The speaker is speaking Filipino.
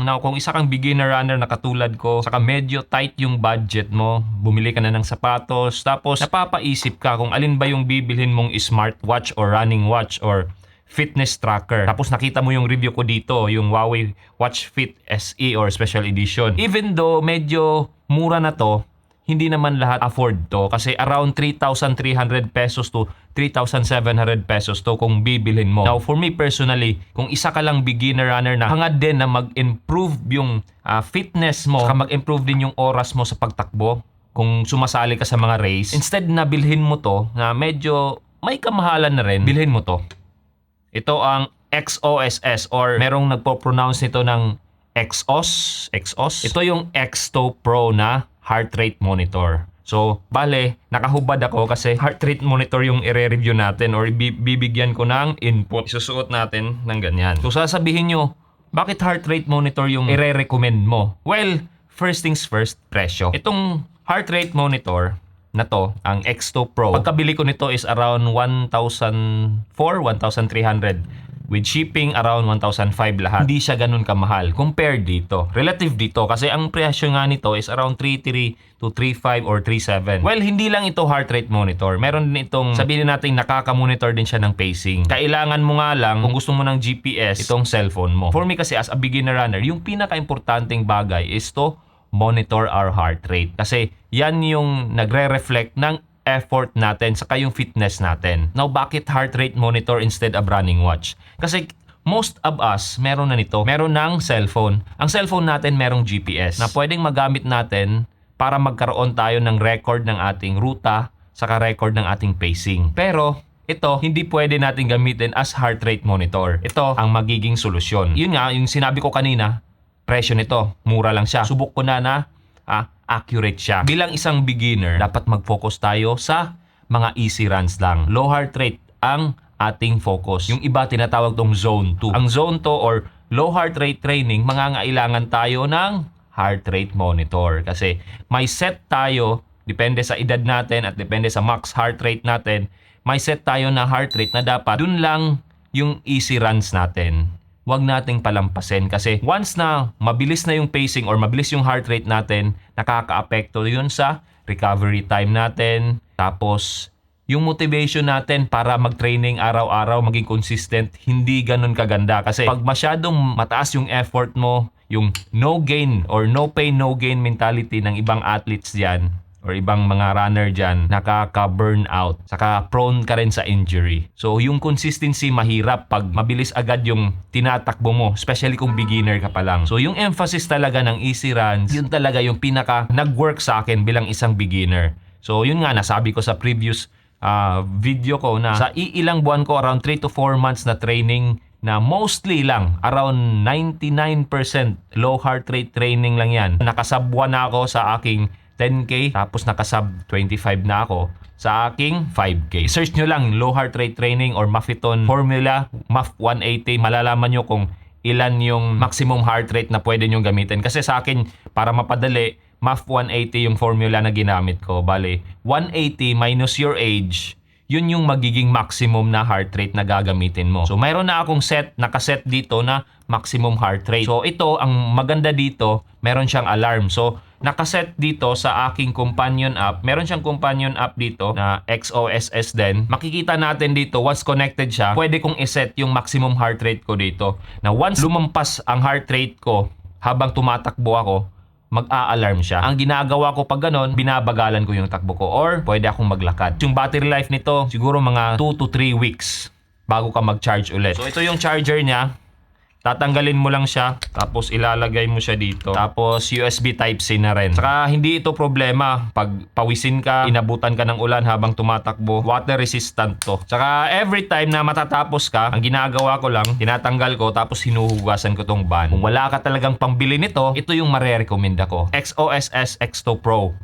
Now, kung isa kang beginner runner na katulad ko, saka medyo tight yung budget mo, bumili ka na ng sapatos, tapos napapaisip ka kung alin ba yung bibilhin mong smartwatch or running watch or fitness tracker. Tapos nakita mo yung review ko dito, yung Huawei Watch Fit SE or Special Edition. Even though medyo mura na to, hindi naman lahat afford to kasi around 3,300 pesos to 3,700 pesos to kung bibilhin mo. Now, for me personally, kung isa ka lang beginner runner na hangad din na mag-improve yung fitness mo, saka mag-improve din yung oras mo sa pagtakbo, kung sumasali ka sa mga race, instead na bilhin mo to na medyo may kamahalan na rin, bilhin mo to. Ito ang XOSS or merong nagpo-pronounce nito ng XOS. Ito yung X2 Pro na heart rate monitor. So, bale, nakahubad ako kasi heart rate monitor yung i-review natin or bibigyan ko ng input. Isusuot natin ng ganyan. So, sasabihin nyo, bakit heart rate monitor yung i-recommend mo? Well, first things first, presyo. Itong heart rate monitor na to, ang X2 Pro, pagkabili ko nito is around 1,400, 1,300. With shipping, around 1,500 lahat. Hindi siya ganun kamahal compared dito. Relative dito kasi ang presyo nga nito is around 3,300 to 3,500 or 3,700. Well, hindi lang ito heart rate monitor. Meron din itong, sabihin natin, nakaka-monitor din siya ng pacing. Kailangan mo nga lang, kung gusto mo ng GPS, itong cellphone mo. For me kasi as a beginner runner, yung pinaka-importanting bagay is to monitor our heart rate. Kasi yan yung nagre-reflect ng effort natin saka yung fitness natin. Now, bakit heart rate monitor instead of running watch? Kasi most of us meron na nito. Meron ng cellphone. Ang cellphone natin merong GPS na pwedeng magamit natin para magkaroon tayo ng record ng ating ruta saka record ng ating pacing. Pero ito, hindi pwede natin gamitin as heart rate monitor. Ito ang magiging solusyon. Yun nga, yung sinabi ko kanina, presyo nito, mura lang siya. Subok ko na accurate siya. Bilang isang beginner, dapat mag-focus tayo sa mga easy runs lang. Low heart rate ang ating focus. Yung iba tinatawag tong zone 2. Ang zone 2 or low heart rate training, mangangailangan tayo ng heart rate monitor. Kasi may set tayo, depende sa edad natin at depende sa max heart rate natin, may set tayo na heart rate na dapat dun lang yung easy runs natin. Huwag nating palampasin kasi once na mabilis na yung pacing or mabilis yung heart rate natin, nakaka-apekto yun sa recovery time natin. Tapos, yung motivation natin para mag-training araw-araw, maging consistent, hindi ganun kaganda. Kasi pag masyadong mataas yung effort mo, yung no gain or no pain, no gain mentality ng ibang athletes dyan, or ibang mga runner dyan, nakaka-burnout. Saka prone ka rin sa injury. So, yung consistency mahirap pag mabilis agad yung tinatakbo mo, especially kung beginner ka pa lang. So, yung emphasis talaga ng easy runs, yun talaga yung pinaka nag-work sa akin bilang isang beginner. So, yun nga, nasabi ko sa previous video ko na sa iilang buwan ko, around 3 to 4 months na training, na mostly lang, around 99% low heart rate training lang yan. Nakasabwa na ako sa aking 10K, tapos nakasub 25 na ako sa aking 5K. Search nyo lang low heart rate training or Mafiton formula, MAF 180. Malalaman nyo kung ilan yung maximum heart rate na pwede nyo gamitin. Kasi sa akin, para mapadali, MAF 180 yung formula na ginamit ko. Bale, 180 minus your age, yun yung magiging maximum na heart rate na gagamitin mo. So, mayroon na akong nakaset dito na maximum heart rate. So, ito, ang maganda dito, meron siyang alarm. So, nakaset dito sa aking companion app. Meron siyang companion app dito na XOSS din. Makikita natin dito, once connected siya, pwede kong iset yung maximum heart rate ko dito. Na once lumampas ang heart rate ko habang tumatakbo ako, mag-a-alarm siya. Ang ginagawa ko pag ganon, binabagalan ko yung takbo ko or pwede akong maglakad. Yung battery life nito, siguro mga 2 to 3 weeks bago ka mag-charge ulit. So, ito yung charger niya. Tatanggalin mo lang siya, tapos ilalagay mo siya dito. Tapos USB Type-C na rin. Saka hindi ito problema. Pag pawisin ka, inabutan ka ng ulan habang tumatakbo, water resistant to. Saka every time na matatapos ka, ang ginagawa ko lang, tinatanggal ko, tapos hinuhugasan ko tong ban. Kung wala ka talagang pambili nito, ito yung marirecommend ako. XOSS X2 Pro.